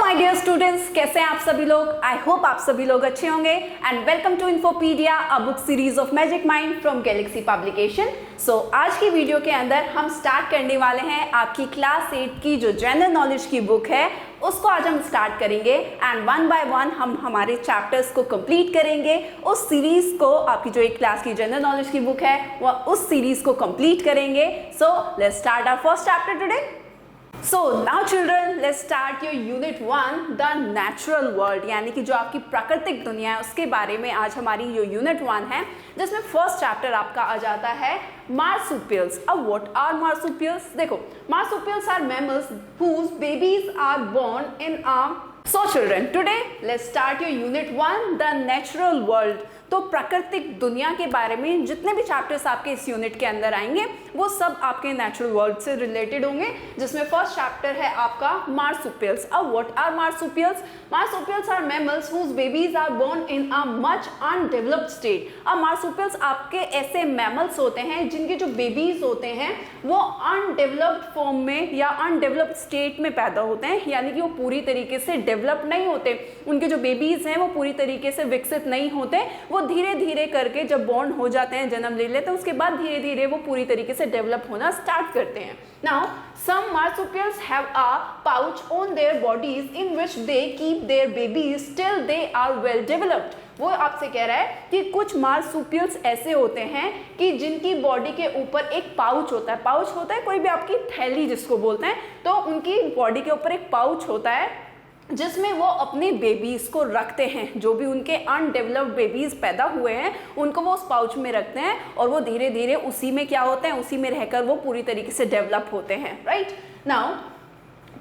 My dear students, कैसे हैं आप सभी लोग। आई होप आप सभी लोग अच्छे होंगे and welcome to Infopedia, a book series of magic mind from Galaxy publication. So आज की वीडियो के अंदर हम स्टार्ट करने वाले हैं आपकी क्लास 8 की जो जनरल नॉलेज की बुक है उसको आज हम स्टार्ट करेंगे एंड वन बाय वन हम हमारे चैप्टर्स को कंप्लीट करेंगे। उस सीरीज को, आपकी जो एक क्लास की जनरल नॉलेज की बुक है वह उस सीरीज को कंप्लीट करेंगे। So let's start our first chapter today. So now children, let's start your unit 1, the natural world, यानी कि जो आपकी प्राकृतिक दुनिया है उसके बारे में आज हमारी जो यूनिट 1 है, जिसमें फर्स्ट चैप्टर आपका आ जाता है marsupials। अब what are marsupials? देखो, marsupials are mammals whose babies are born in a So children, today let's start your unit 1, the natural world। तो प्राकृतिक दुनिया के बारे में जितने भी चैप्टर्स आपके इस यूनिट के अंदर आएंगे वो सब आपके नेचुरल वर्ल्ड से रिलेटेड होंगे, जिसमें फर्स्ट चैप्टर है आपका मार्सुपियल्स। अब what are marsupials? Marsupials are mammals whose babies are born in a much undeveloped state. अब मार्सुपियल्स आपके ऐसे मैमल्स होते हैं जिनके जो बेबीज होते हैं वो अनडेवलप्ड फॉर्म में या अनडेवलप्ड स्टेट में पैदा होते हैं, यानी कि वो पूरी तरीके से डेवलप नहीं होते। उनके जो बेबीज हैं वो पूरी तरीके से विकसित नहीं होते। वो धीरे धीरे करके जब बॉर्न हो जाते हैं, जन्म ले लेते हैं, उसके बाद धीरे धीरे वो पूरी तरीके से डेवलप होना स्टार्ट करते हैं। Now, some marsupials have a pouch on their bodies in which they keep their babies till they are well developed। वो आपसे कह रहा है कि कुछ मार्सुपियल्स ऐसे होते हैं कि जिनकी बॉडी के ऊपर एक पाउच होता है। पाउच होता है कोई भी आपकी थैली जिसको बोलते हैं, तो उनकी बॉडी के ऊपर एक पाउच होता है जिसमें वो अपने बेबीज को रखते हैं। जो भी उनके अनडेवलप्ड बेबीज पैदा हुए हैं उनको वो उस पाउच में रखते हैं और वो धीरे धीरे उसी में क्या होते हैं, उसी में रहकर वो पूरी तरीके से डेवलप होते हैं। Right now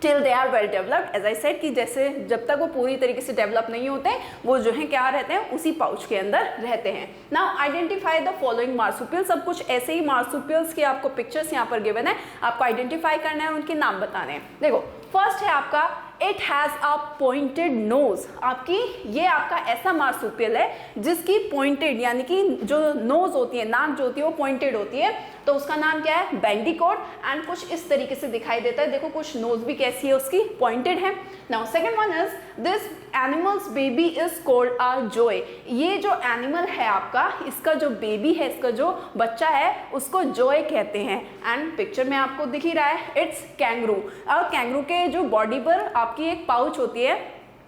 till they are well developed, as I said कि जैसे जब तक वो पूरी तरीके से डेवलप नहीं होते वो जो है क्या रहते हैं, उसी पाउच के अंदर रहते हैं। Now identify the following marsupials. अब कुछ ऐसे ही मार्सुपियल्स के आपको पिक्चर्स यहाँ पर गिवन है, आपको आइडेंटिफाई करना है, उनके नाम बताने हैं। देखो, फर्स्ट है आपका it has a pointed nose. आपकी ये आपका ऐसा मार्सुपियल है जिसकी पॉइंटेड यानी कि जो नोज होती है, नाक जो होती है वो पॉइंटेड होती है, तो उसका नाम क्या है, बैंडिकोट। एंड कुछ इस तरीके से दिखाई देता है। देखो कुछ नोज भी कैसी है उसकी, पॉइंटेड है। Now second one is this animals baby is called a joy. ये जो एनिमल है आपका, इसका जो बेबी है, इसका जो बच्चा है उसको जॉय कहते हैं। एंड पिक्चर में आपको दिख ही रहा है, इट्स कैंगरू। और कैंगरू के जो बॉडी पर आपकी एक पाउच होती है,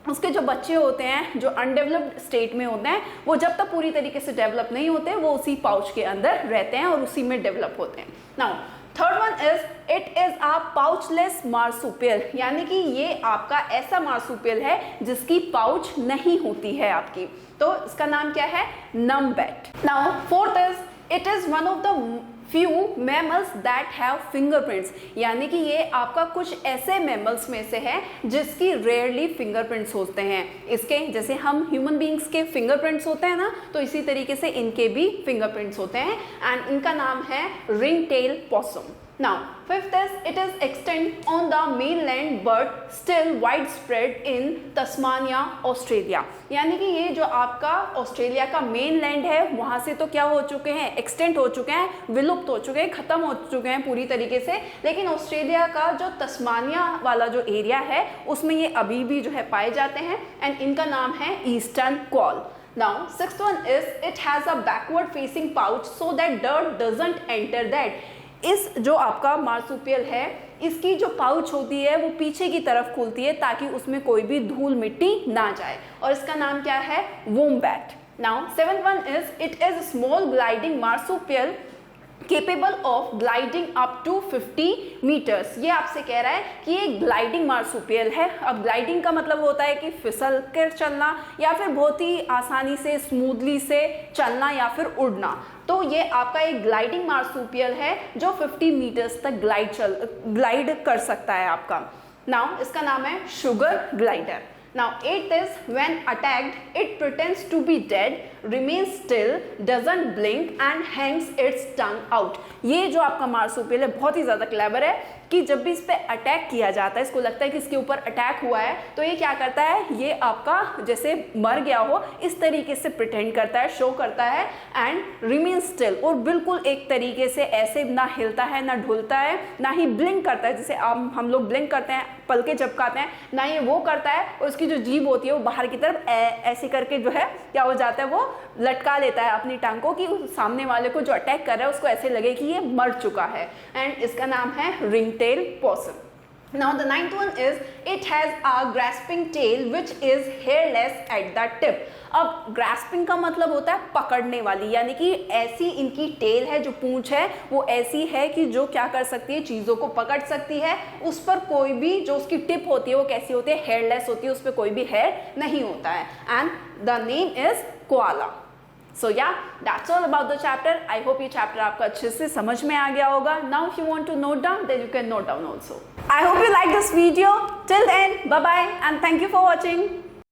उसके जो बच्चे होते हैं जो अनडेवलप्ड स्टेट में होते हैं वो जब तक पूरी तरीके से डेवलप नहीं होते वो उसी पाउच के अंदर रहते हैं और उसी में डेवलप होते हैं। Now third one is it is a pouchless marsupial, यानी कि ये आपका ऐसा मार्सुपियल है जिसकी पाउच नहीं होती है आपकी, तो इसका नाम क्या है, numbat. Now fourth is it is one of the few mammals that have fingerprints, यानी कि ये आपका कुछ ऐसे मैमल्स में से है जिसकी रेयरली फिंगरप्रिंट्स होते हैं। इसके जैसे हम ह्यूमन बींग्स के फिंगरप्रिंट्स होते हैं ना, तो इसी तरीके से इनके भी फिंगरप्रिंट्स होते हैं एंड इनका नाम है ring tail possum. Now, fifth is it is extant on the mainland but still widespread in Tasmania, Australia। यानी कि ये जो आपका ऑस्ट्रेलिया का मेन लैंड है वहां से तो क्या हो चुके हैं, एक्सटेंट हो चुके हैं, विलुप्त हो चुके हैं, खत्म हो चुके हैं पूरी तरीके से, लेकिन ऑस्ट्रेलिया का जो तस्मानिया वाला जो एरिया है उसमें ये अभी भी जो है पाए जाते हैं एंड इनका नाम है eastern quoll. Now, sixth one is it has a backward facing pouch so that dirt doesn't enter that। इस जो आपका मार्सुपियल है इसकी जो पाउच होती है वो पीछे की तरफ खुलती है ताकि उसमें कोई भी धूल मिट्टी ना जाए, और इसका नाम क्या है, wombat. Now seventh one is it is small gliding marsupial capable of gliding up to 50 metres. ये आपसे कह रहा है कि ये ग्लाइडिंग मार्सुपियल है। अब ग्लाइडिंग का मतलब होता है कि फिसल कर चलना या फिर बहुत ही आसानी से स्मूथली से चलना या फिर उड़ना, तो ये आपका एक ग्लाइडिंग मार्सुपियल है जो 50 मीटर्स तक ग्लाइड कर सकता है आपका। नाउ इसका नाम है sugar glider. Now, eighth is when attacked, it pretends to be dead, remains still, doesn't blink and hangs its tongue out। ये जो आपका मार्सुपियल है बहुत ही ज़्यादा क्लेवर है कि जब भी इस पे अटैक किया जाता है, इसको लगता है कि इसके ऊपर अटैक हुआ है, तो ये क्या करता है, ये आपका जैसे मर गया हो इस तरीके से प्रिटेंड करता है, शो करता है एंड रिमेन स्टिल, और बिल्कुल एक तरीके से ऐसे ना हिलता है ना ढुलता है ना ही ब्लिंक करता है, जैसे हम लोग ब्लिंक करते हैं पलके झपकाते हैं, ना ये वो करता है, और उसकी जो जीभ होती है वो बाहर की तरफ ऐसे करके जो है क्या हो जाता है, वो लटका लेता है अपनी टांग को, कि सामने वाले को जो अटैक कर रहा है उसको ऐसे लगे कि ये मर चुका है, एंड इसका नाम है रिंगटेल POSSUM. Now the ninth one is it has a grasping tail which is hairless at the tip. अब grasping का मतलब होता है पकड़ने वाली, यानी कि ऐसी इनकी टेल है, जो पूंछ है वो ऐसी है कि जो क्या कर सकती है, चीज़ों को पकड़ सकती है, उस पर कोई भी जो उसकी टिप होती है वो कैसी होती है, हेयरलेस होती है, उस पर कोई भी हेयर नहीं होता है, and the name is koala. So yeah, that's all about the chapter. I hope ये chapter आपको अच्छे से समझ में आ गया होगा. Now if you want to note down, then you can note down also. I hope you like this video. Till then, bye bye and thank you for watching.